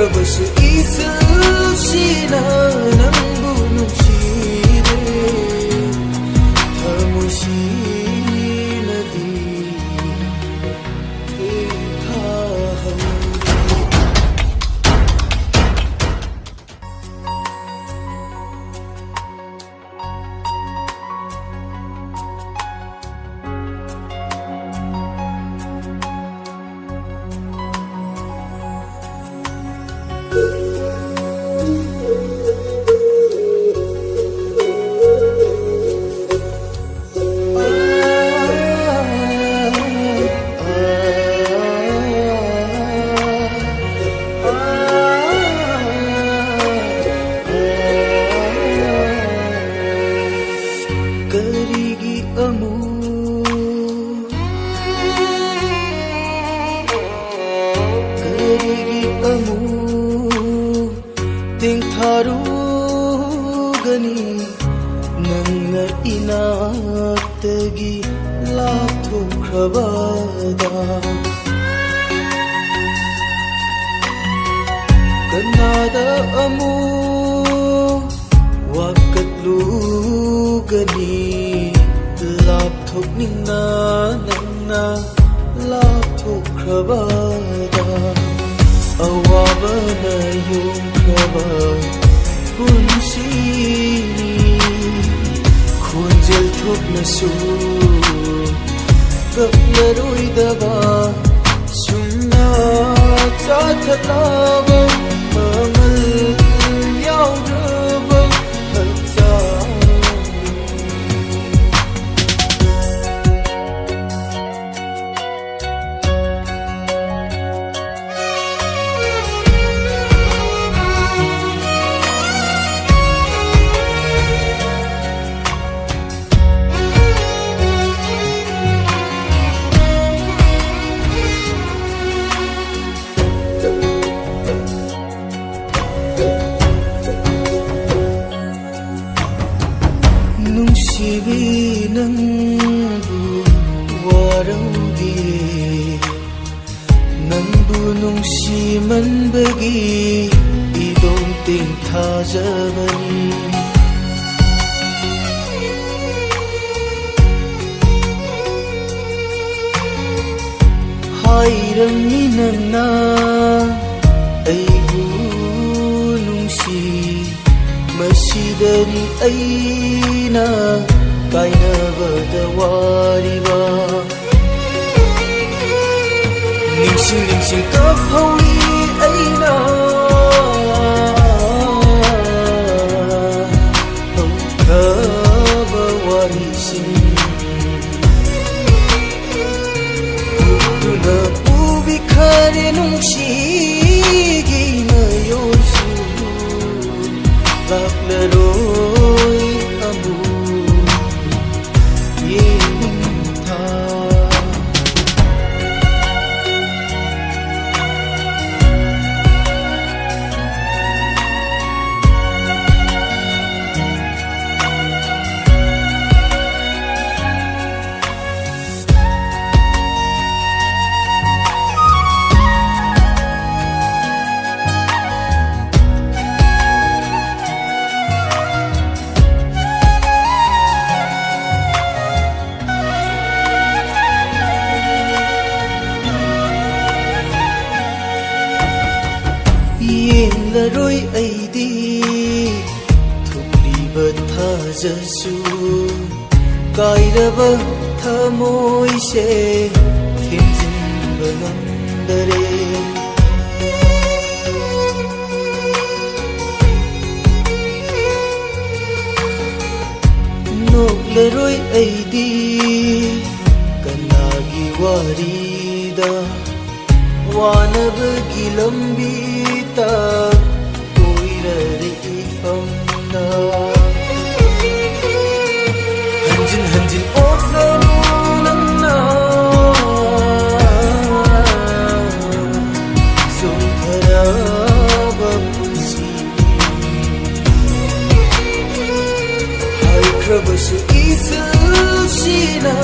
ꯍꯥꯏꯈ꯭ꯔꯕꯁꯨ ꯏꯁꯨꯁꯤꯅ ꯅꯪꯕꯨ ꯅꯨꯡꯁꯤꯔꯦ ꯊꯃꯣꯏꯁꯤꯅꯗꯤ ꯇꯦꯡꯊꯥꯔꯨꯒꯅꯤ ꯅꯪꯅ ꯏꯅꯥꯛꯇꯒꯤ ꯂꯥꯞꯊꯣꯛꯈ꯭ꯔꯕꯗ ꯀꯅꯥꯗ ꯑꯃꯨꯛ ꯋꯥꯀꯠꯂꯨꯒꯅꯤ ꯂꯥꯞꯊꯣꯛꯅꯤꯡꯅ ꯅꯪꯅ ꯂꯥꯞꯊꯣꯛꯈ꯭ꯔꯕꯗ ꯑꯋꯥꯕꯅ ꯌꯣꯝꯈ꯭ꯔꯕ ꯄꯨꯟꯁꯤꯅꯤ ꯈꯣꯟꯖꯦꯜ ꯊꯣꯛꯅꯁꯨ ꯀꯞꯂꯔꯣꯏꯗꯕ ꯁꯨꯝꯅ ꯆꯥꯊꯠꯂꯕ ꯃꯃꯜ ꯌꯥꯎꯗ꯭ꯔꯕ ꯍꯛꯆꯥꯡ ꯅꯨꯡꯁꯤꯕꯤ ꯅꯪꯕꯨ ꯋꯥꯔꯧꯗꯤꯌꯦ ꯅꯪꯕꯨ ꯅꯨꯡꯁꯤꯃꯟꯕꯒꯤ 이동 ꯇꯦꯡꯊꯥꯖꯕꯅꯤ ꯍꯥꯏꯔꯝꯃꯤ ꯅꯪꯅ ꯑꯩꯕꯨ ꯅꯨꯡꯁꯤ ꯃꯁꯤꯗꯅꯤ ꯑꯩꯅ ꯀꯥꯏꯅꯕꯗ ꯋꯥꯔꯤꯕ ꯅꯤꯡꯁꯤꯡ ꯅꯤꯡꯁꯤꯡ ꯀꯞꯍꯧꯏ ꯑꯩꯅ ꯍꯧꯈ꯭ꯔꯕ ꯋꯥꯔꯤꯁꯤꯡ ꯎꯗꯨꯅ ꯄꯨꯕꯤꯈ꯭ꯔꯦ ꯅꯨꯡꯁꯤꯒꯤ ꯃꯌꯣꯜꯁꯨ ꯂꯥꯛꯂꯔꯣꯏ ꯑꯃꯨꯛ ꯌꯦꯡꯊꯥ ꯌꯦꯡꯂꯔꯣꯏ ꯑꯩꯗꯤ ꯊꯣꯛꯂꯤꯕ ꯊꯥꯖꯁꯨ ꯀꯥꯏꯔꯕ ꯊꯃꯣꯏꯁꯦ ꯊꯦꯝꯖꯤꯟꯕ ꯉꯝꯗꯔꯦ ꯅꯣꯛꯂꯔꯣꯏ ꯑꯩꯗꯤ ꯀꯅꯥꯒꯤ ꯋꯥꯔꯤꯗ ꯋꯥꯅꯕꯒꯤ ꯂꯝꯕꯤꯗ ꯑꯣꯏꯔꯔꯦ ꯏꯐꯝꯗ ꯍꯟꯖꯤꯟ ꯍꯟꯖꯤꯟ ꯑꯣꯠꯂꯅꯨ ꯅꯪꯅ ꯆꯣꯛꯊꯔꯕ ꯄꯨꯟꯁꯤꯅꯤ ꯍꯥꯏꯈ꯭ꯔꯕꯁꯨ 이수시나